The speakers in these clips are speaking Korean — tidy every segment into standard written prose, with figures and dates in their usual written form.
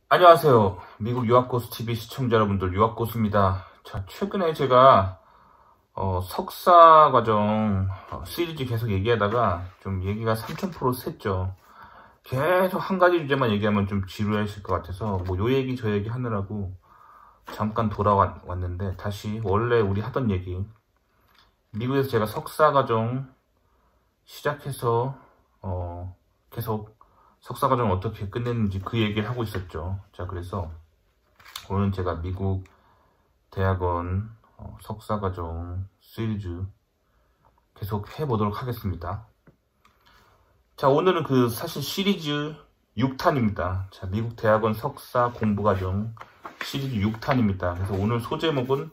안녕하세요. 미국 유학고수 TV 시청자 여러분들, 유학고수입니다. 자, 최근에 제가 석사 과정 시리즈 계속 얘기하다가 좀 얘기가 3000% 샜죠. 계속 한 가지 주제만 얘기하면 좀 지루하실 것 같아서 뭐 요 얘기 저 얘기 하느라고 잠깐 돌아왔는데, 다시 원래 우리 하던 얘기, 미국에서 제가 석사 과정 시작해서 계속 석사 과정 어떻게 끝냈는지 그 얘기를 하고 있었죠. 자, 그래서 오늘 제가 미국 대학원 석사 과정 시리즈 계속 해보도록 하겠습니다. 자, 오늘은 사실 시리즈 6탄입니다. 자, 미국 대학원 석사 공부 과정 시리즈 6탄입니다. 그래서 오늘 소제목은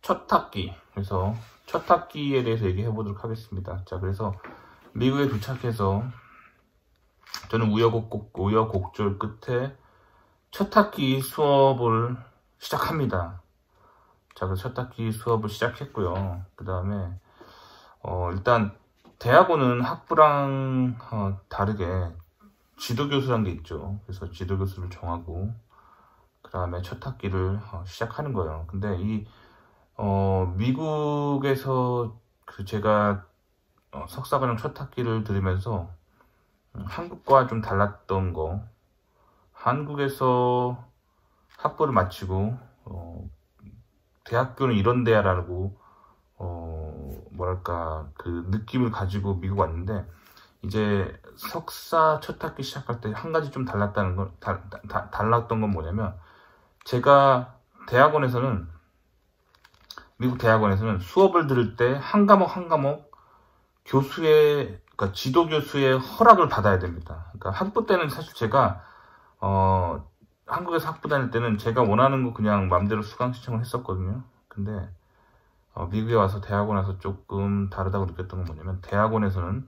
첫 학기, 그래서 첫 학기에 대해서 얘기해 보도록 하겠습니다. 자, 그래서 미국에 도착해서 저는 우여곡절 끝에 첫 학기 수업을 시작합니다. 자, 그래서 첫 학기 수업을 시작했고요. 그 다음에 일단 대학원은 학부랑 다르게 지도교수라는 게 있죠. 그래서 지도교수를 정하고 그 다음에 첫 학기를 시작하는 거예요. 근데 미국에서 제가 석사과정 첫 학기를 들으면서 한국과 좀 달랐던 거, 한국에서 학부를 마치고 대학교는 이런 데야라고 뭐랄까 그 느낌을 가지고 미국 왔는데, 이제 석사 첫 학기 시작할 때 한 가지 좀 달랐다는 건 달랐던 건 뭐냐면, 제가 미국 대학원에서는 수업을 들을 때 한 과목 한 과목 그러니까 지도 교수의 허락을 받아야 됩니다. 그러니까 학부 때는 사실 제가 한국에서 학부 다닐 때는 제가 원하는 거 그냥 마음대로 수강 신청을 했었거든요. 근데 미국에 와서 대학원 와서 조금 다르다고 느꼈던 건 뭐냐면, 대학원에서는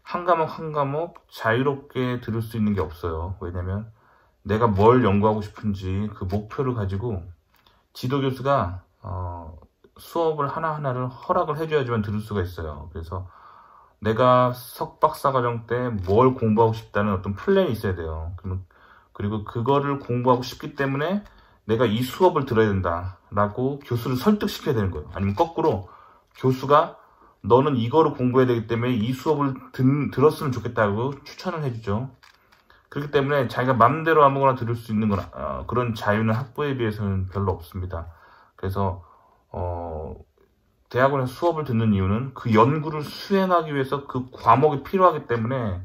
한 과목 한 과목 자유롭게 들을 수 있는 게 없어요. 왜냐면 내가 뭘 연구하고 싶은지 그 목표를 가지고 지도 교수가 수업을 하나하나를 허락을 해줘야지만 들을 수가 있어요. 그래서 내가 석박사 과정 때 뭘 공부하고 싶다는 어떤 플랜이 있어야 돼요. 그리고 그거를 공부하고 싶기 때문에 내가 이 수업을 들어야 된다라고 교수를 설득시켜야 되는 거예요. 아니면 거꾸로 교수가 너는 이거를 공부해야 되기 때문에 이 수업을 들었으면 좋겠다고 추천을 해주죠. 그렇기 때문에 자기가 맘대로 아무거나 들을 수 있는 그런 자유는 학부에 비해서는 별로 없습니다. 그래서 대학원에서 수업을 듣는 이유는 그 연구를 수행하기 위해서 그 과목이 필요하기 때문에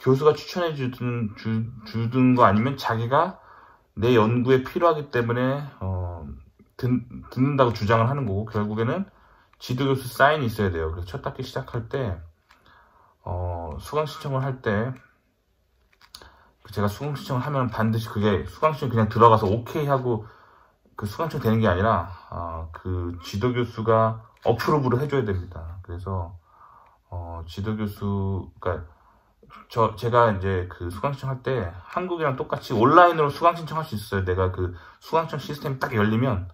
교수가 추천해 주든 거, 아니면 자기가 내 연구에 필요하기 때문에 듣는다고 주장을 하는 거고, 결국에는 지도교수 사인이 있어야 돼요. 그래서 첫 학기 시작할 때 수강 신청을 할 때, 제가 수강 신청을 하면 반드시 그게 수강 신청 그냥 들어가서 오케이 하고 그 수강 신청 되는 게 아니라 그 지도교수가 어프로브를 해줘야 됩니다. 그래서 지도교수가 제가 이제 그 수강 신청할 때 한국이랑 똑같이 온라인으로 수강 신청할 수 있어요. 내가 그 수강 신청 시스템이 딱 열리면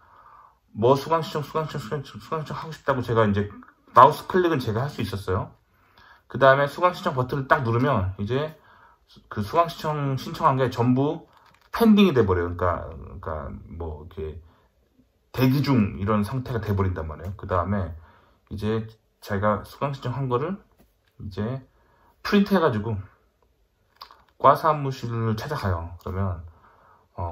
뭐 수강 신청 하고 싶다고 제가 이제 마우스 클릭은 제가 할 수 있었어요. 그 다음에 수강 신청 버튼을 딱 누르면 이제 그 수강 신청한 게 전부 펜딩이 돼버려요. 그러니까 뭐 이렇게 대기 중 이런 상태가 돼버린단 말이에요. 그 다음에 이제 자기가 수강 신청한 거를 이제 프린트 해가지고 과 사무실을 찾아가요. 그러면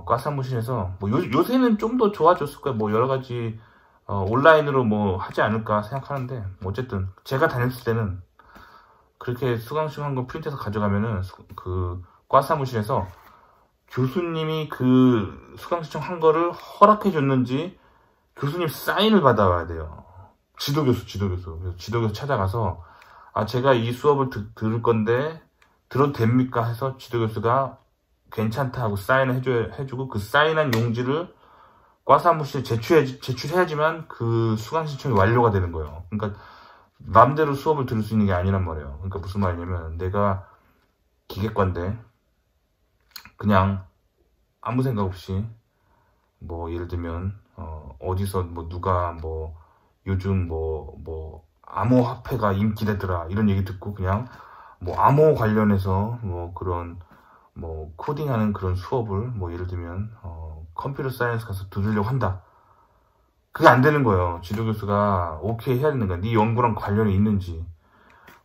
과 사무실에서 뭐 요새는 좀 더 좋아졌을 거예요. 뭐 여러 가지 온라인으로 뭐 하지 않을까 생각하는데, 뭐 어쨌든 제가 다녔을 때는 그렇게 수강 신청한 거 프린트해서 가져가면은 그 과 사무실에서 교수님이 그 수강 신청한 거를 허락해 줬는지 교수님 사인을 받아와야 돼요. 지도교수. 그래서 지도교수 찾아가서 제가 이 수업을 들을 건데 들어도 됩니까 해서 지도교수가 괜찮다 하고 사인을 해주고, 그 사인한 용지를 과 사무실에 제출해야지만 그 수강 신청이 완료가 되는 거예요. 그러니까 마음대로 수업을 들을 수 있는 게 아니란 말이에요. 그러니까 무슨 말이냐면, 내가 기계과인데 그냥 아무 생각 없이 뭐 예를 들면 어디서 뭐 누가 뭐 요즘 뭐 암호화폐가 인기되더라 이런 얘기 듣고 그냥 뭐 암호 관련해서 뭐 그런 뭐 코딩하는 그런 수업을 뭐 예를 들면 컴퓨터 사이언스 가서 들으려고 한다. 그게 안 되는 거예요. 지도교수가 오케이 해야 되는 거야. 네 연구랑 관련이 있는지.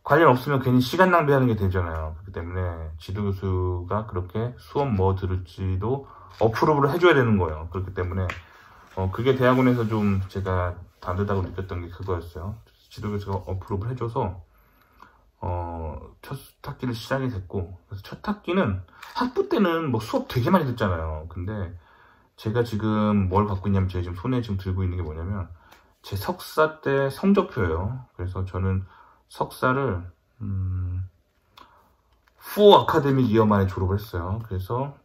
관련 없으면 괜히 시간 낭비하는 게 되잖아요. 그렇기 때문에 지도교수가 그렇게 수업 뭐 들을지도 어프로브를 해줘야 되는 거예요. 그렇기 때문에 그게 대학원에서 좀 제가 다르다고 느꼈던 게 그거였어요. 지도교수가 어프로브를 해줘서 첫 학기를 시작이 됐고, 그래서 첫 학기는 학부 때는 뭐 수업 되게 많이 듣잖아요. 근데 제가 지금 뭘 갖고 있냐면, 제가 지금 손에 지금 들고 있는 게 뭐냐면 제 석사 때 성적표예요. 그래서 저는 석사를 4 아카데믹 이어 만에 졸업을 했어요. 그래서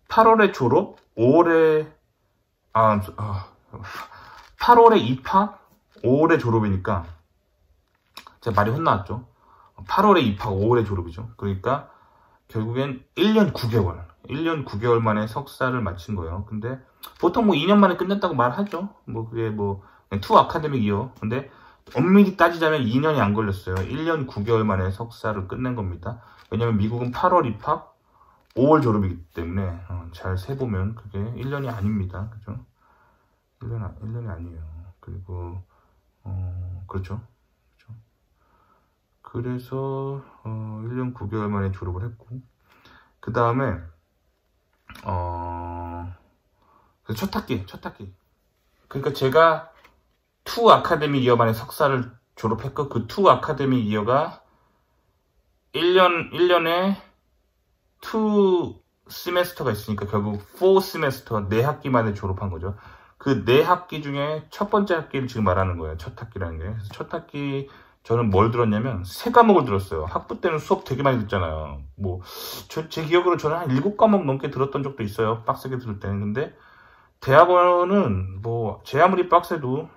8월에 졸업, 5월에 8월에 입학, 5월에 졸업이니까 제가 말이 혼나왔죠. 8월에 입학, 5월에 졸업이죠. 그러니까 결국엔 1년 9개월 만에 석사를 마친 거예요. 근데 보통 뭐 2년 만에 끝냈다고 말하죠. 뭐 그게 뭐 2 아카데믹 이어. 근데 엄밀히 따지자면 2년이 안 걸렸어요. 1년 9개월 만에 석사를 끝낸 겁니다. 왜냐면 미국은 8월 입학, 5월 졸업이기 때문에 잘 세보면 그게 1년이 아닙니다. 그죠? 1년이 아니에요. 그리고 그렇죠. 그래서 1년 9개월 만에 졸업을 했고, 그 다음에 첫 학기 그러니까 제가 2 아카데믹 이어 만에 석사를 졸업했고, 그 2 아카데믹 이어가 1년에 2 시메스터가 있으니까 결국 4 시메스터 4학기 만에 졸업한 거죠. 그 4학기 중에 첫 번째 학기를 지금 말하는 거예요. 첫 학기라는 게. 그래서 첫 학기 저는 뭘 들었냐면 3과목을 들었어요. 학부 때는 수업 되게 많이 듣잖아요. 뭐 제 기억으로 저는 한 7과목 넘게 들었던 적도 있어요. 빡세게 들을 때는. 근데 대학원은 뭐 제 아무리 빡세도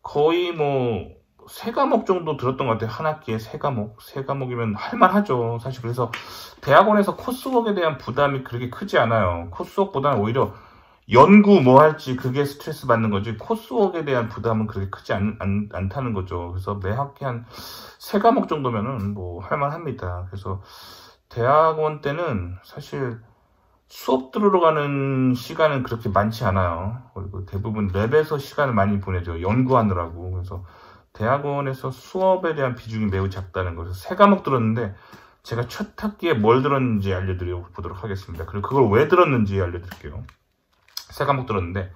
거의 뭐 3과목 정도 들었던 것 같아요. 한 학기에 3과목이면 할만하죠. 사실. 그래서 대학원에서 코스웍에 대한 부담이 그렇게 크지 않아요. 코스웍보다는 오히려 연구 뭐 할지 그게 스트레스 받는 거지, 코스웍에 대한 부담은 그렇게 크지 않다는 거죠. 그래서 매 학기 한 3과목 정도면은 뭐 할만합니다. 그래서 대학원 때는 사실 수업 들으러 가는 시간은 그렇게 많지 않아요. 그리고 대부분 랩에서 시간을 많이 보내죠. 연구하느라고. 그래서 대학원에서 수업에 대한 비중이 매우 작다는 거죠. 3과목 들었는데 제가 첫 학기에 뭘 들었는지 알려드려보도록 하겠습니다. 그리고 그걸 왜 들었는지 알려드릴게요. 3과목 들었는데,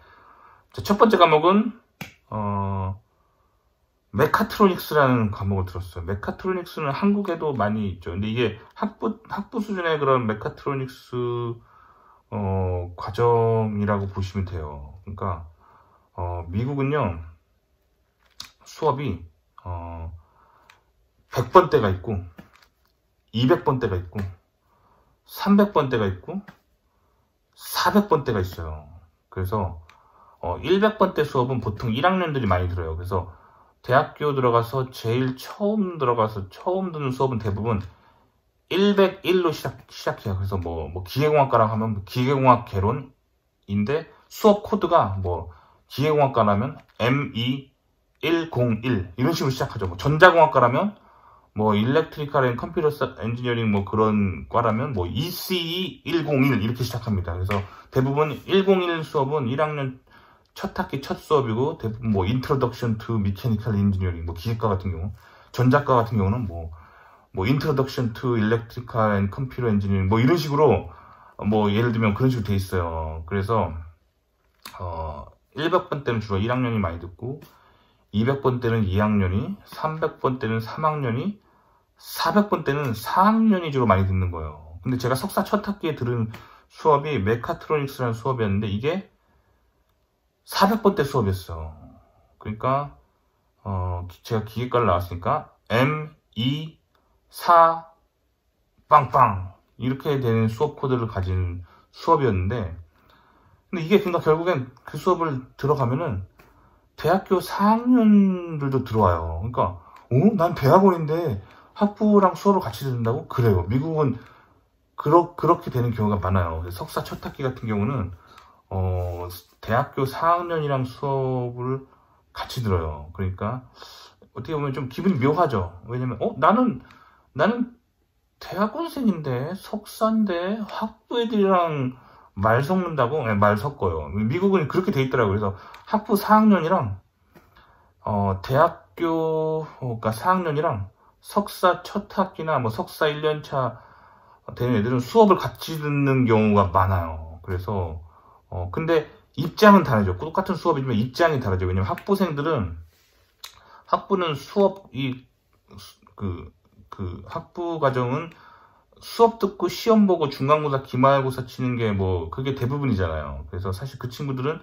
첫 번째 과목은 메카트로닉스라는 과목을 들었어요. 메카트로닉스는 한국에도 많이 있죠. 근데 이게 학부 수준의 그런 메카트로닉스 과정이라고 보시면 돼요. 그러니까 미국은요, 수업이 100번대가 있고 200번대가 있고 300번대가 있고 400번대가 있어요. 그래서 100번대 수업은 보통 1학년들이 많이 들어요. 그래서 대학교 들어가서 제일 처음 듣는 수업은 대부분 101로 시작해요. 그래서 뭐 기계공학과랑 하면 기계공학 개론인데 수업 코드가 뭐 기계공학과라면 ME101 이런 식으로 시작하죠. 뭐 전자공학과라면 뭐 일렉트리컬 앤 컴퓨터 엔지니어링 뭐 그런 과라면 뭐 ECE101 이렇게 시작합니다. 그래서 대부분 101 수업은 1학년 첫 학기 첫 수업이고, 대부분 뭐 인트로덕션 투 미케니컬 엔지니어링 뭐 기계과 같은 경우, 전자과 같은 경우는 뭐 인트로덕션 투 일렉트리컬 앤 컴퓨터 엔지니어링 뭐 이런 식으로 뭐 예를 들면 그런 식으로 돼 있어요. 그래서 100번 때는 주로 1학년이 많이 듣고, 200번 때는 2학년이, 300번 때는 3학년이, 400번 때는 4학년이 주로 많이 듣는 거예요. 근데 제가 석사 첫 학기에 들은 수업이 메카트로닉스라는 수업이었는데 이게 400번 때 수업이었어. 그러니까 제가 기계과를 나왔으니까 M, 2, 4, 빵빵 이렇게 되는 수업 코드를 가진 수업이었는데, 근데 이게 그러니까 결국엔 그 수업을 들어가면은 대학교 4학년들도 들어와요. 그러니까 난 대학원인데 학부랑 수업을 같이 듣는다고? 그래요. 미국은 그렇게 되는 경우가 많아요. 석사 첫 학기 같은 경우는 대학교 4학년이랑 수업을 같이 들어요. 그러니까 어떻게 보면 좀 기분이 묘하죠. 왜냐면 나는 대학원생인데, 석사인데, 학부 애들이랑 말 섞는다고? 네, 말 섞어요. 미국은 그렇게 돼 있더라고요. 그래서 학부 4학년이랑, 그러니까 4학년이랑 석사 첫 학기나 뭐 석사 1년차 되는 애들은 수업을 같이 듣는 경우가 많아요. 그래서, 근데 입장은 다르죠. 똑같은 수업이지만 입장이 다르죠. 왜냐면 학부는 수업이, 학부 과정은 수업 듣고 시험 보고 중간고사, 기말고사 치는 게 뭐, 그게 대부분이잖아요. 그래서 사실 그 친구들은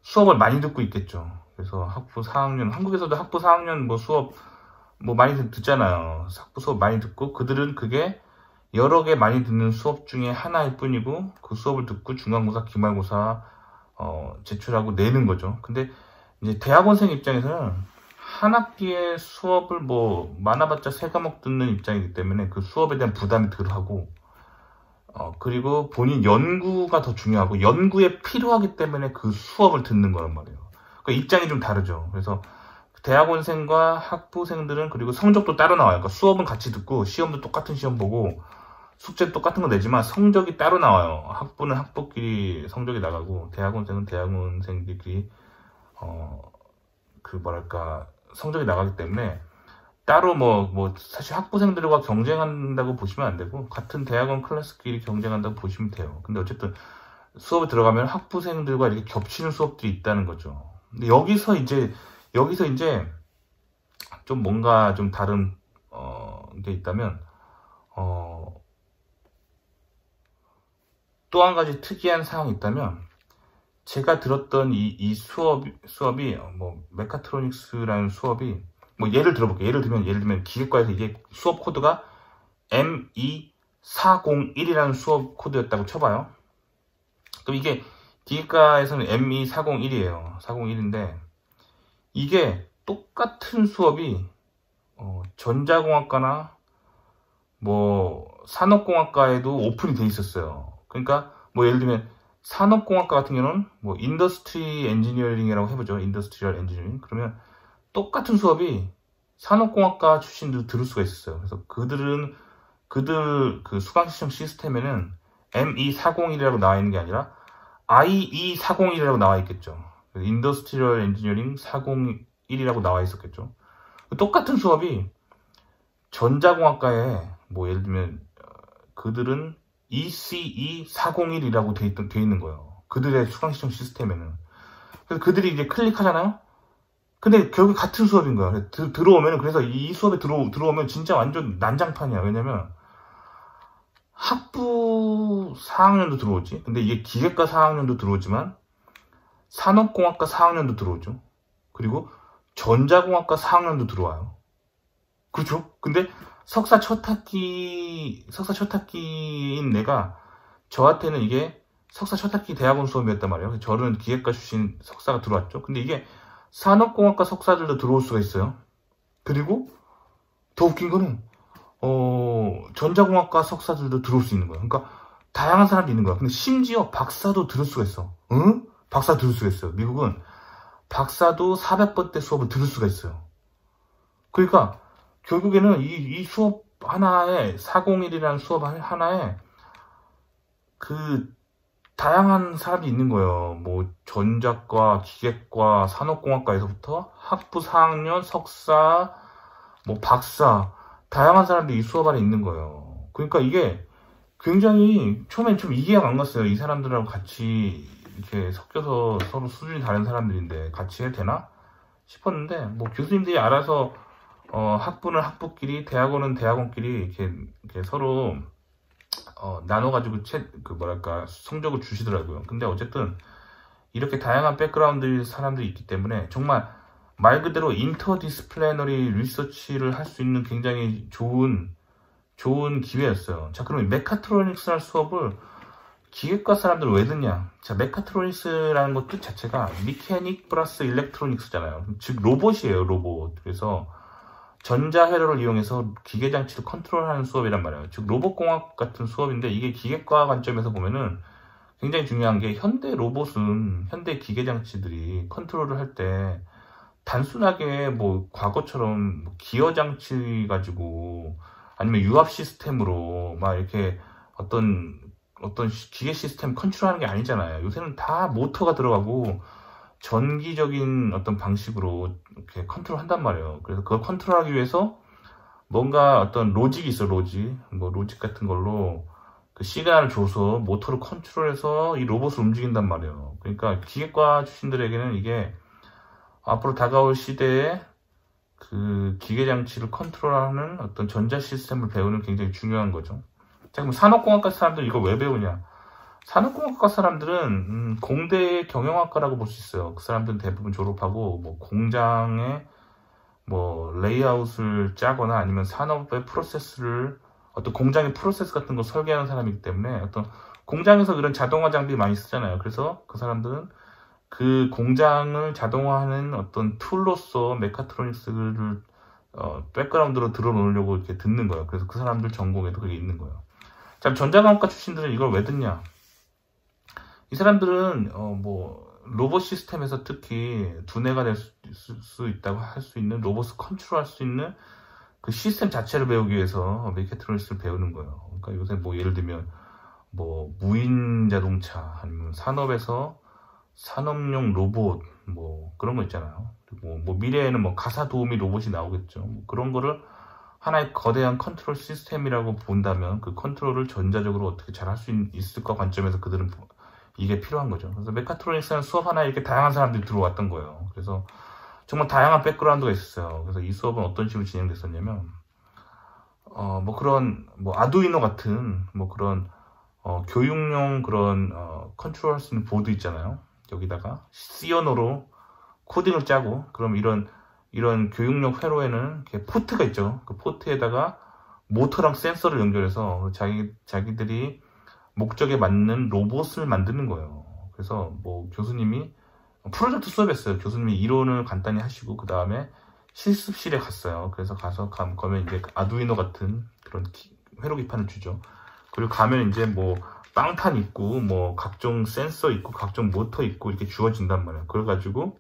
수업을 많이 듣고 있겠죠. 그래서 학부 4학년, 한국에서도 학부 4학년 뭐 수업, 뭐 많이 듣잖아요. 학부 수업 많이 듣고, 그들은 그게 여러 개 많이 듣는 수업 중에 하나일 뿐이고, 그 수업을 듣고 중간고사, 기말고사, 제출하고 내는 거죠. 근데 이제 대학원생 입장에서는 한 학기에 수업을 뭐 많아봤자 3과목 듣는 입장이기 때문에 그 수업에 대한 부담이 덜하고, 그리고 본인 연구가 더 중요하고 연구에 필요하기 때문에 그 수업을 듣는 거란 말이에요. 그러니까 입장이 좀 다르죠. 그래서 대학원생과 학부생들은 그리고 성적도 따로 나와요. 그러니까 수업은 같이 듣고 시험도 똑같은 시험 보고 숙제도 똑같은 거 내지만 성적이 따로 나와요. 학부는 학부끼리 성적이 나가고 대학원생은 대학원생들끼리 성적이 나가기 때문에 따로 사실 학부생들과 경쟁한다고 보시면 안 되고 같은 대학원 클래스끼리 경쟁한다고 보시면 돼요. 근데 어쨌든 수업에 들어가면 학부생들과 이렇게 겹치는 수업들이 있다는 거죠. 근데 여기서 이제 좀 뭔가 좀 다른 게 있다면 또 한 가지 특이한 사항이 있다면 제가 들었던 이 수업이 메카트로닉스라는 수업이 예를 들어볼게요. 예를 들면 기계과에서 이게 수업 코드가 ME401이라는 수업 코드였다고 쳐봐요. 그럼 이게 기계과에서는 ME401이에요. 401인데 이게 똑같은 수업이 전자공학과나 산업공학과에도 오픈이 돼 있었어요. 그러니까 예를 들면 산업공학과 같은 경우는 인더스트리 엔지니어링이라고 해보죠. 인더스트리얼 엔지니어링. 그러면 똑같은 수업이 산업공학과 출신들 들을 수가 있었어요. 그래서 그들 그 수강시청 시스템에는 ME401이라고 나와 있는 게 아니라 IE401이라고 나와 있겠죠. 인더스트리얼 엔지니어링 401이라고 나와 있었겠죠. 똑같은 수업이 전자공학과에 예를 들면 그들은 ECE401이라고 돼 있는 거예요. 그들의 수강시청 시스템에는. 그래서 그들이 이제 클릭하잖아요? 근데 결국 같은 수업인 거야. 들어오면, 그래서 이 수업에 들어오면 진짜 완전 난장판이야. 왜냐면, 학부 4학년도 들어오지. 근데 이게 기계과 4학년도 들어오지만, 산업공학과 4학년도 들어오죠. 그리고 전자공학과 4학년도 들어와요. 그렇죠? 근데 석사 첫 학기인 내가, 저한테는 이게 석사 첫 학기 대학원 수업이었단 말이에요. 저는 기계과 출신 석사가 들어왔죠. 근데 이게 산업공학과 석사들도 들어올 수가 있어요. 그리고 더 웃긴 거는 전자공학과 석사들도 들어올 수 있는 거야. 그러니까 다양한 사람이 있는 거야. 근데 심지어 박사도 들을 수가 있어. 응? 박사 들을 수가 있어요. 미국은 박사도 400번대 수업을 들을 수가 있어요. 그러니까 결국에는 이 수업 하나에 401이라는 수업 하나에 다양한 사람이 있는 거예요. 전자과, 기계과, 산업공학과에서부터 학부 4학년, 석사, 박사, 다양한 사람들이 이 수업 안에 있는 거예요. 그러니까 이게 굉장히 처음엔 좀 이해가 안 갔어요. 이 사람들하고 같이 이렇게 섞여서 서로 수준이 다른 사람들인데 같이 해도 되나 싶었는데 교수님들이 알아서 학부는 학부끼리, 대학원은 대학원끼리 이렇게 서로 나눠가지고 성적을 주시더라고요. 근데 어쨌든 이렇게 다양한 백그라운드 사람들이 있기 때문에 정말 말 그대로 인터디스플레너리 리서치를 할 수 있는 굉장히 좋은 기회였어요. 자, 그러면 메카트로닉스라는 수업을 기계과 사람들은 왜 듣냐? 자, 메카트로닉스라는 것 뜻 자체가 미케닉 플러스 일렉트로닉스잖아요. 즉 로봇이에요, 로봇. 그래서 전자회로를 이용해서 기계장치를 컨트롤하는 수업이란 말이에요. 즉 로봇공학 같은 수업인데 이게 기계과 관점에서 보면은 굉장히 중요한 게 현대 로봇은 현대 기계장치들이 컨트롤을 할 때 단순하게 과거처럼 기어장치 가지고 아니면 유압 시스템으로 막 이렇게 어떤 기계 시스템 컨트롤하는 게 아니잖아요. 요새는 다 모터가 들어가고 전기적인 어떤 방식으로 이렇게 컨트롤한단 말이에요. 그래서 그걸 컨트롤하기 위해서 뭔가 어떤 로직이 있어, 로직. 뭐 로직 같은 걸로 그 시그널을 줘서 모터를 컨트롤해서 이 로봇을 움직인단 말이에요. 그러니까 기계과 출신들에게는 이게 앞으로 다가올 시대에 그 기계 장치를 컨트롤하는 어떤 전자 시스템을 배우는 굉장히 중요한 거죠. 자, 그럼 산업공학과 사람들 이걸 왜 배우냐? 산업공학과 사람들은 공대의 경영학과라고 볼 수 있어요. 그 사람들은 대부분 졸업하고 뭐 공장에 뭐 레이아웃을 짜거나 아니면 산업의 프로세스를 어떤 공장의 프로세스 같은 거 설계하는 사람이기 때문에 어떤 공장에서 그런 자동화 장비 많이 쓰잖아요. 그래서 그 사람들은 그 공장을 자동화하는 어떤 툴로서 메카트로닉스를 백그라운드로 들어놓으려고 이렇게 듣는 거예요. 그래서 그 사람들 전공에도 그게 있는 거예요. 자, 전자공학과 출신들은 이걸 왜 듣냐? 이 사람들은 뭐 로봇 시스템에서 특히 두뇌가 될 수 있다고 할 수 있는 로봇을 컨트롤할 수 있는 그 시스템 자체를 배우기 위해서 메카트로닉스를 배우는 거예요. 그러니까 요새 뭐 예를 들면 뭐 무인 자동차 아니면 산업에서 산업용 로봇 뭐 그런 거 있잖아요. 그리고 뭐 미래에는 뭐 가사 도우미 로봇이 나오겠죠. 뭐 그런 거를 하나의 거대한 컨트롤 시스템이라고 본다면 그 컨트롤을 전자적으로 어떻게 잘 할 수 있을까 관점에서 그들은 이게 필요한 거죠. 그래서 메카트로닉스는 수업 하나에 이렇게 다양한 사람들이 들어왔던 거예요. 그래서 정말 다양한 백그라운드가 있었어요. 그래서 이 수업은 어떤 식으로 진행됐었냐면 뭐 그런 뭐 아두이노 같은 뭐 그런 교육용 그런 컨트롤할 수 있는 보드 있잖아요. 여기다가 시어노로 코딩을 짜고 그럼 이런 교육용 회로에는 이렇게 포트가 있죠. 그 포트에다가 모터랑 센서를 연결해서 자기들이 목적에 맞는 로봇을 만드는 거예요. 그래서 뭐 교수님이 프로젝트 수업했어요. 교수님이 이론을 간단히 하시고 그 다음에 실습실에 갔어요. 그래서 가면 이제 아두이노 같은 그런 회로 기판을 주죠. 그리고 가면 이제 뭐 빵판 있고 뭐 각종 센서 있고 각종 모터 있고 이렇게 주어진단 말이에요. 그래가지고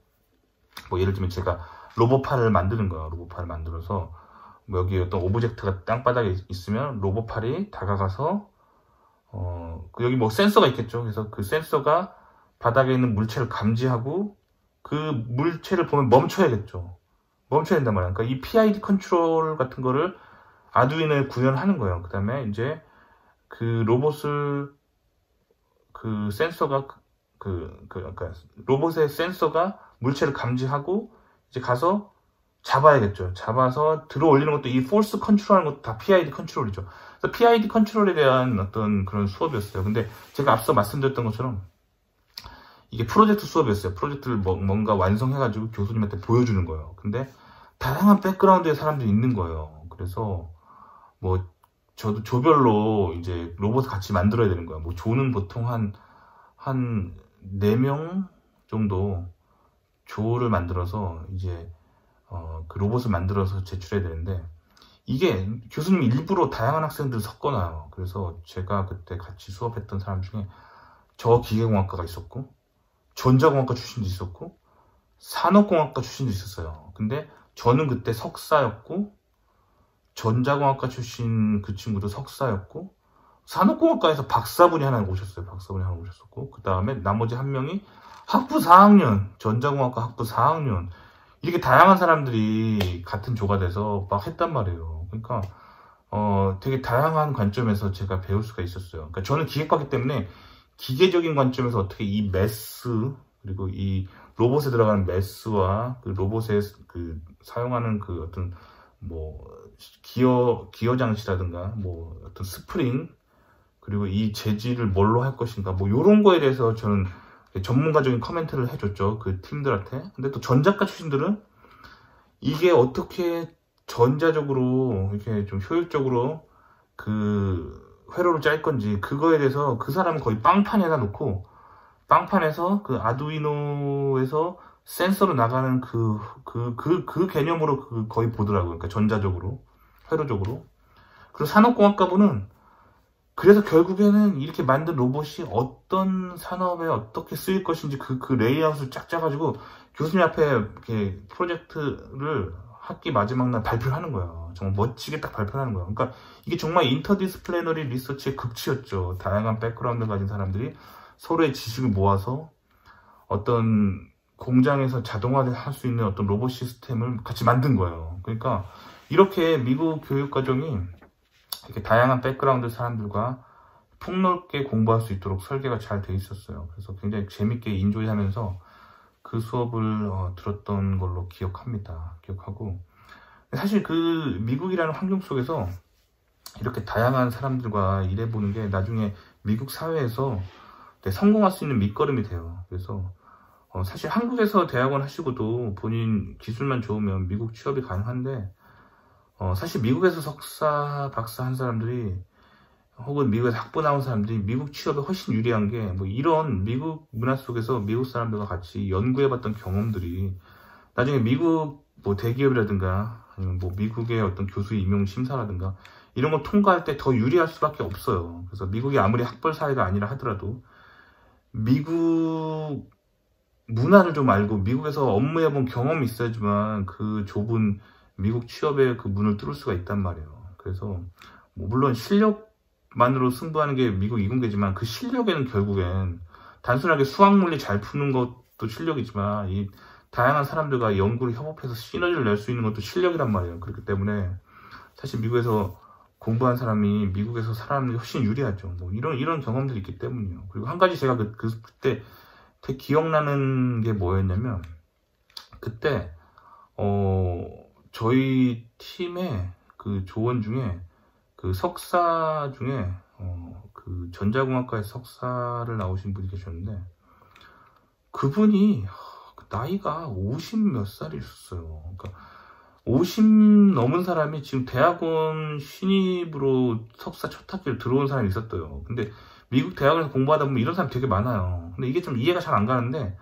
뭐 예를 들면 제가 로봇팔을 만드는 거예요. 로봇팔을 만들어서 뭐 여기 어떤 오브젝트가 땅바닥에 있으면 로봇팔이 다가가서 여기 뭐 센서가 있겠죠. 그래서 그 센서가 바닥에 있는 물체를 감지하고 그 물체를 보면 멈춰야겠죠. 멈춰야 된단 말이에요. 그러니까 이 PID 컨트롤 같은 거를 아두이노에 구현하는 거예요. 그 다음에 이제 그 로봇을 그 센서가 그러니까 로봇의 센서가 물체를 감지하고 이제 가서 잡아야겠죠. 잡아서 들어 올리는 것도 이 포스 컨트롤하는 것도 다 PID 컨트롤이죠. 그래서 PID 컨트롤에 대한 어떤 그런 수업이었어요. 근데 제가 앞서 말씀드렸던 것처럼 이게 프로젝트 수업이었어요. 프로젝트를 뭔가 완성해가지고 교수님한테 보여주는 거예요. 근데 다양한 백그라운드의 사람들이 있는 거예요. 그래서 뭐 저도 조별로 이제 로봇을 같이 만들어야 되는 거예요. 뭐 조는 보통 한 4명 정도 조를 만들어서 이제 그 로봇을 만들어서 제출해야 되는데 이게 교수님이 일부러 다양한 학생들을 섞어놔요. 그래서 제가 그때 같이 수업했던 사람 중에 저 기계공학과가 있었고 전자공학과 출신도 있었고 산업공학과 출신도 있었어요. 근데 저는 그때 석사였고 전자공학과 출신 그 친구도 석사였고 산업공학과에서 박사분이 하나 오셨어요. 박사분이 하나 오셨었고 그 다음에 나머지 한 명이 학부 4학년 전자공학과 학부 4학년 이렇게 다양한 사람들이 같은 조가 돼서 막 했단 말이에요. 그러니까 되게 다양한 관점에서 제가 배울 수가 있었어요. 그러니까 저는 기계과기 때문에 기계적인 관점에서 어떻게 이 매스 그리고 이 로봇에 들어가는 매스와 그 로봇에 그 사용하는 그 어떤 뭐 기어 장치라든가 뭐 어떤 스프링 그리고 이 재질을 뭘로 할 것인가 뭐 이런 거에 대해서 저는 전문가적인 코멘트를 해줬죠. 그 팀들한테. 근데 또 전작가 출신들은 이게 어떻게 전자적으로 이렇게 좀 효율적으로 그 회로를 짤 건지 그거에 대해서 그 사람은 거의 빵판에다 놓고 빵판에서 그 아두이노에서 센서로 나가는 그 개념으로 거의 보더라고요. 그러니까 전자적으로 회로적으로. 그리고 산업공학과부는 그래서 결국에는 이렇게 만든 로봇이 어떤 산업에 어떻게 쓰일 것인지 그 레이아웃을 쫙 짜가지고 교수님 앞에 이렇게 프로젝트를 학기 마지막 날 발표를 하는 거예요. 정말 멋지게 딱 발표를 하는 거예요. 그러니까 이게 정말 인터디스플레너리 리서치의 극치였죠. 다양한 백그라운드를 가진 사람들이 서로의 지식을 모아서 어떤 공장에서 자동화를 할 수 있는 어떤 로봇 시스템을 같이 만든 거예요. 그러니까 이렇게 미국 교육 과정이 이렇게 다양한 백그라운드 사람들과 폭넓게 공부할 수 있도록 설계가 잘 돼 있었어요. 그래서 굉장히 재밌게 인조이하면서 그 수업을 들었던 걸로 기억하고, 사실 그 미국이라는 환경 속에서 이렇게 다양한 사람들과 일해보는 게 나중에 미국 사회에서 성공할 수 있는 밑거름이 돼요. 그래서 사실 한국에서 대학원 하시고도 본인 기술만 좋으면 미국 취업이 가능한데, 사실 미국에서 석사, 박사 한 사람들이 혹은 미국에서 학부 나온 사람들이 미국 취업에 훨씬 유리한 게 뭐 이런 미국 문화 속에서 미국 사람들과 같이 연구해봤던 경험들이 나중에 미국 뭐 대기업이라든가 아니면 뭐 미국의 어떤 교수 임용 심사라든가 이런 거 통과할 때 더 유리할 수밖에 없어요. 그래서 미국이 아무리 학벌 사회가 아니라 하더라도 미국 문화를 좀 알고 미국에서 업무해본 경험이 있어야지만 그 좁은 미국 취업의 그 문을 뚫을 수가 있단 말이에요. 그래서 뭐 물론 실력만으로 승부하는 게 미국 이공계지만 그 실력에는 결국엔 단순하게 수학 물리 잘 푸는 것도 실력이지만 이 다양한 사람들과 연구를 협업해서 시너지를 낼 수 있는 것도 실력이란 말이에요. 그렇기 때문에 사실 미국에서 공부한 사람이 미국에서 살아가는 게 훨씬 유리하죠. 뭐 이런 경험들이 있기 때문이에요. 그리고 한 가지 제가 그때 되게 기억나는 게 뭐였냐면, 그때 저희 팀의 그 조원 중에 그 석사 중에 그 전자공학과에 석사를 나오신 분이 계셨는데, 그분이 나이가 50 몇 살이셨어요. 그러니까 50 넘은 사람이 지금 대학원 신입으로 석사 첫 학기를 들어온 사람이 있었대요. 근데 미국 대학원에서 공부하다 보면 이런 사람 되게 많아요. 근데 이게 좀 이해가 잘 안 가는데,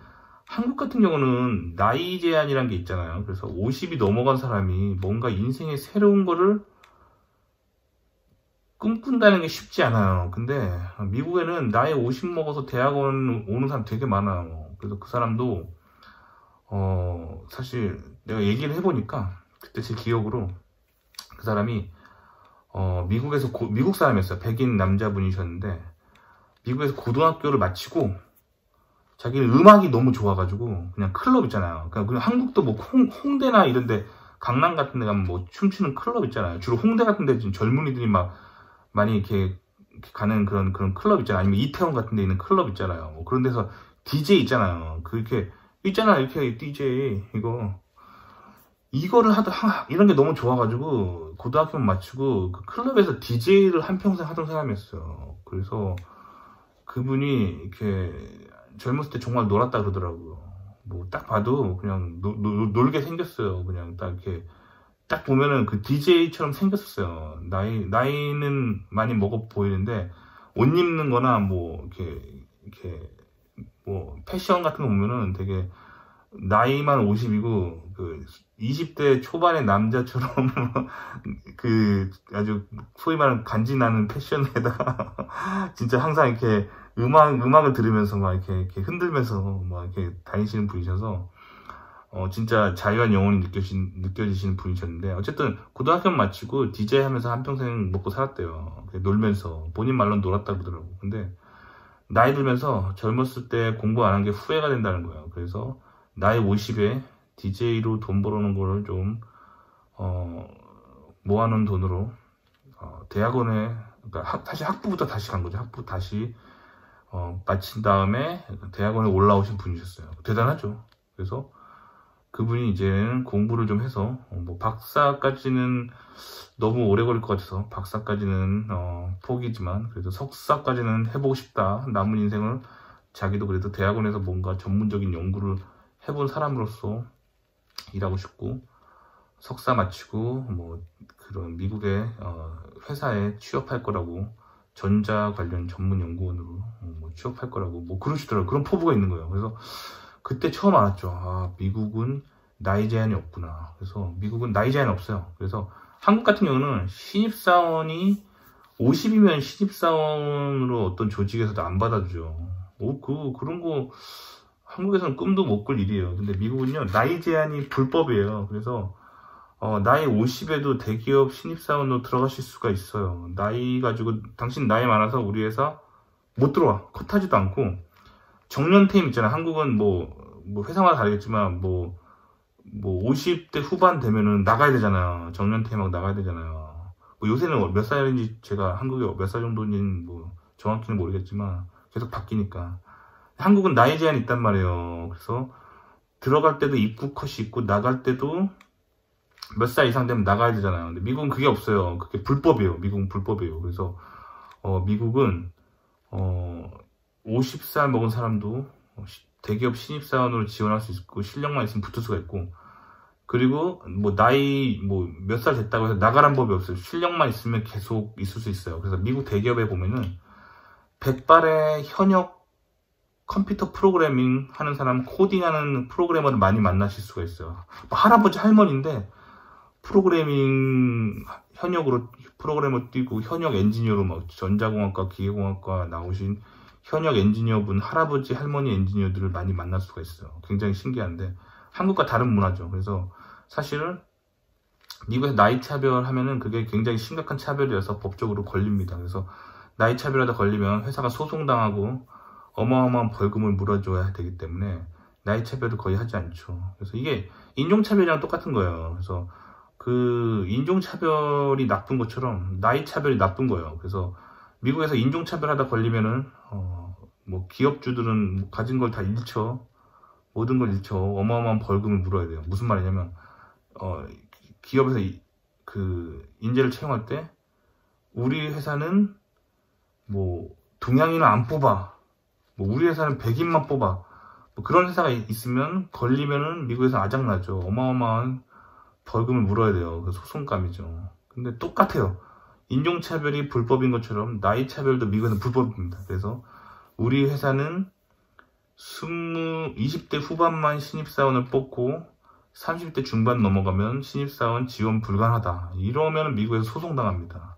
한국 같은 경우는 나이 제한이란 게 있잖아요. 그래서 50이 넘어간 사람이 뭔가 인생의 새로운 거를 꿈꾼다는 게 쉽지 않아요. 근데 미국에는 나이 50 먹어서 대학원 오는 사람 되게 많아요. 그래서 그 사람도 사실 내가 얘기를 해보니까 그때 제 기억으로 그 사람이 미국에서 미국 사람이었어요. 백인 남자분이셨는데 미국에서 고등학교를 마치고 자기는 음악이 너무 좋아가지고 그냥 클럽 있잖아요. 그냥 한국도 뭐 홍대나 이런데 강남 같은 데 가면 뭐 춤추는 클럽 있잖아요. 주로 홍대 같은 데 지금 젊은이들이 막 많이 이렇게 가는 그런 클럽 있잖아요. 아니면 이태원 같은 데 있는 클럽 있잖아요. 뭐 그런 데서 DJ 있잖아요. 그렇게 있잖아요. 이렇게 DJ 이거를 이런 게 너무 좋아가지고 고등학교만 마치고 그 클럽에서 DJ를 한평생 하던 사람이었어요. 그래서 그분이 이렇게 젊었을 때 정말 놀았다 그러더라고요. 뭐 딱 봐도 그냥 놀게 생겼어요. 그냥 딱 이렇게 딱 보면은 그 DJ처럼 생겼었어요. 나이는 많이 먹어 보이는데 옷 입는 거나 뭐 이렇게 뭐 패션 같은 거 보면은 되게 나이만 50이고 그 20대 초반의 남자처럼 그 아주 소위 말하는 간지나는 패션에다가 진짜 항상 이렇게 음악을 들으면서 막 이렇게 흔들면서 막 이렇게 다니시는 분이셔서 진짜 자유한 영혼이 느껴지시는 분이셨는데, 어쨌든 고등학교 마치고 DJ 하면서 한평생 먹고 살았대요. 놀면서 본인 말로는 놀았다고 그러더라고. 근데 나이 들면서 젊었을 때 공부 안 한 게 후회가 된다는 거예요. 그래서 나이 50에 DJ로 돈 벌어오는 거를 좀 모아놓은 돈으로 대학원에, 그러니까 사실 학부부터 다시 간 거죠. 학부 다시 마친 다음에 대학원에 올라오신 분이셨어요. 대단하죠. 그래서 그분이 이제는 공부를 좀 해서 뭐 박사까지는 너무 오래 걸릴 것 같아서 박사까지는 포기지만 그래도 석사까지는 해보고 싶다. 남은 인생을 자기도 그래도 대학원에서 뭔가 전문적인 연구를 해본 사람으로서 일하고 싶고, 석사 마치고 뭐 그런 미국의 회사에 취업할 거라고, 전자 관련 전문 연구원으로 뭐 취업할 거라고 뭐 그러시더라고요. 그런 포부가 있는 거예요. 그래서 그때 처음 알았죠. 아, 미국은 나이 제한이 없구나. 그래서 미국은 나이 제한이 없어요. 그래서 한국 같은 경우는 신입사원이 50이면 신입사원으로 어떤 조직에서도 안 받아주죠. 그런 거 한국에서는 꿈도 못 꿀 일이에요. 근데 미국은요, 나이 제한이 불법이에요. 그래서 나이 50에도 대기업 신입사원으로 들어가실 수가 있어요. 나이 가지고, 당신 나이 많아서 우리 회사 못 들어와. 컷하지도 않고, 정년퇴임 있잖아. 한국은 뭐 회사마다 다르겠지만, 50대 후반 되면은 나가야 되잖아요. 정년퇴임하고 나가야 되잖아요. 요새는 몇 살인지 제가 한국에 몇 살 정도인지 정확히는 모르겠지만, 계속 바뀌니까. 한국은 나이 제한이 있단 말이에요. 그래서, 들어갈 때도 입국 컷이 있고, 나갈 때도 몇 살 이상 되면 나가야 되잖아요. 근데 미국은 그게 없어요. 그게 불법이에요. 미국은 불법이에요. 그래서 미국은 50살 먹은 사람도 대기업 신입사원으로 지원할 수 있고 실력만 있으면 붙을 수가 있고, 그리고 나이 몇 살 됐다고 해서 나가란 법이 없어요. 실력만 있으면 계속 있을 수 있어요. 그래서 미국 대기업에 보면은 백발의 현역 컴퓨터 프로그래밍 하는 사람, 코딩하는 프로그래머를 많이 만나실 수가 있어요. 할아버지 할머니인데 프로그래밍 현역으로 프로그래머 뛰고 현역 엔지니어로 전자공학과 기계공학과 나오신 현역 엔지니어분, 할아버지 할머니 엔지니어들을 많이 만날 수가 있어요. 굉장히 신기한데 한국과 다른 문화죠. 그래서 사실은 미국에서 나이 차별하면은 그게 굉장히 심각한 차별이어서 법적으로 걸립니다. 그래서 나이 차별하다 걸리면 회사가 소송당하고 어마어마한 벌금을 물어줘야 되기 때문에 나이 차별을 거의 하지 않죠. 그래서 이게 인종차별이랑 똑같은 거예요. 그래서 그 인종차별이 나쁜 것처럼 나이 차별이 나쁜 거예요. 그래서 미국에서 인종차별하다 걸리면은 기업주들은 가진 걸 다 잃죠. 모든 걸 잃죠. 어마어마한 벌금을 물어야 돼요. 무슨 말이냐면 기업에서 인재를 채용할 때 우리 회사는 동양인은 안 뽑아. 우리 회사는 백인만 뽑아. 그런 회사가 있으면 걸리면은 미국에서 아작나죠. 어마어마한 벌금을 물어야 돼요. 그 소송감이죠. 근데 똑같아요. 인종차별이 불법인 것처럼 나이차별도 미국에는 불법입니다. 그래서 우리 회사는 20대 후반만 신입사원을 뽑고 30대 중반 넘어가면 신입사원 지원 불가하다. 이러면 미국에서 소송당합니다.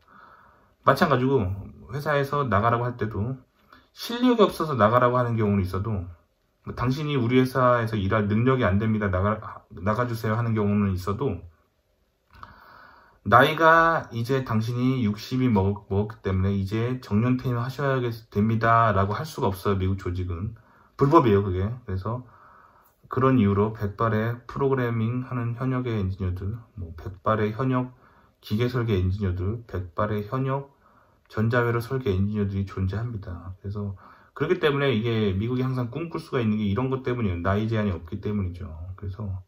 마찬가지고 회사에서 나가라고 할 때도 실력이 없어서 나가라고 하는 경우는 있어도 당신이 우리 회사에서 일할 능력이 안 됩니다. 나가주세요 하는 경우는 있어도 나이가 이제 당신이 60이 먹었기 때문에 이제 정년퇴임 하셔야 됩니다 라고 할 수가 없어요. 미국 조직은. 불법이에요 그게. 그래서 그런 이유로 백발의 프로그래밍 하는 현역의 엔지니어들, 백발의 현역 기계설계 엔지니어들, 백발의 현역 전자회로 설계 엔지니어들이 존재합니다. 그래서 그렇기 때문에 이게 미국이 항상 꿈꿀 수가 있는 게 이런 것 때문이에요. 나이 제한이 없기 때문이죠. 그래서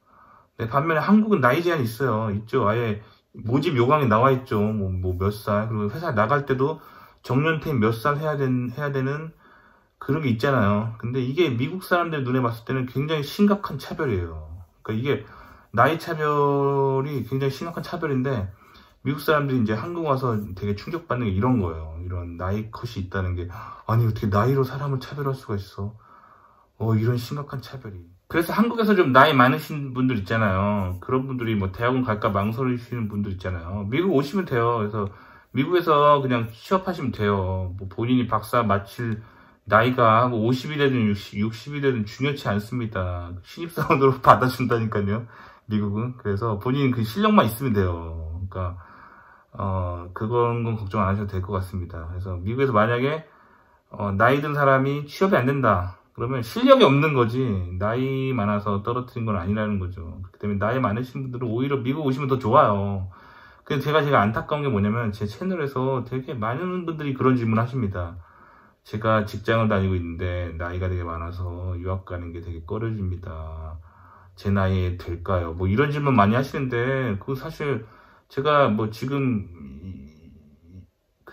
반면에 한국은 나이 제한이 있어요. 있죠. 아예 모집 요강에 나와 있죠. 몇 살. 그리고 회사 나갈 때도 정년퇴임 몇 살 해야 되는 그런 게 있잖아요. 근데 이게 미국 사람들 눈에 봤을 때는 굉장히 심각한 차별이에요. 그러니까 이게 나이 차별이 굉장히 심각한 차별인데 미국 사람들이 이제 한국 와서 되게 충격받는 게 이런 거예요. 이런 나이 컷이 있다는 게, 아니 어떻게 나이로 사람을 차별할 수가 있어. 이런 심각한 차별이. 그래서 한국에서 좀 나이 많으신 분들 있잖아요. 그런 분들이 대학원 갈까 망설이시는 분들 있잖아요. 미국 오시면 돼요. 그래서 미국에서 그냥 취업하시면 돼요. 본인이 박사 마칠 나이가 50이 되든 60이 되든 중요치 않습니다. 신입사원으로 받아준다니까요. 미국은. 그래서 본인 그 실력만 있으면 돼요. 그러니까 그건 걱정 안 하셔도 될 것 같습니다. 그래서 미국에서 만약에 나이 든 사람이 취업이 안 된다. 그러면 실력이 없는 거지 나이 많아서 떨어뜨린 건 아니라는 거죠. 그렇기 때문에 나이 많으신 분들은 오히려 미국 오시면 더 좋아요. 근데 제가 안타까운 게 뭐냐면 제 채널에서 되게 많은 분들이 그런 질문 하십니다. 제가 직장을 다니고 있는데 나이가 되게 많아서 유학 가는 게 되게 꺼려집니다. 제 나이에 될까요? 이런 질문 많이 하시는데 그거 사실 제가 지금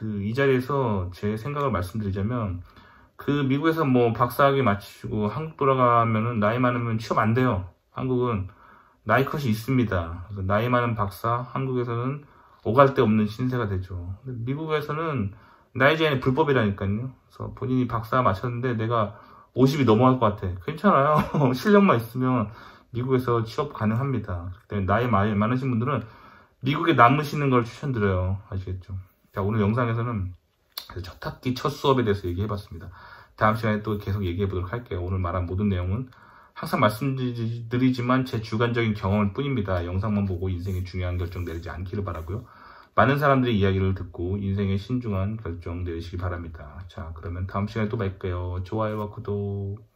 이 자리에서 제 생각을 말씀드리자면 미국에서 박사학위 마치시고 한국 돌아가면은 나이 많으면 취업 안 돼요. 한국은 나이 컷이 있습니다. 그래서 나이 많은 박사, 한국에서는 오갈 데 없는 신세가 되죠. 미국에서는 나이 제한이 불법이라니까요. 그래서 본인이 박사 마쳤는데 내가 50이 넘어갈 것 같아. 괜찮아요. 실력만 있으면 미국에서 취업 가능합니다. 그렇기 때문에 나이 많으신 분들은 미국에 남으시는 걸 추천드려요. 아시겠죠? 자, 오늘 영상에서는 첫 학기 첫 수업에 대해서 얘기해봤습니다. 다음 시간에 또 계속 얘기해보도록 할게요. 오늘 말한 모든 내용은 항상 말씀드리지만 제 주관적인 경험일 뿐입니다. 영상만 보고 인생의 중요한 결정 내리지 않기를 바라고요. 많은 사람들의 이야기를 듣고 인생의 신중한 결정 내리시기 바랍니다. 자, 그러면 다음 시간에 또 뵐게요. 좋아요와 구독.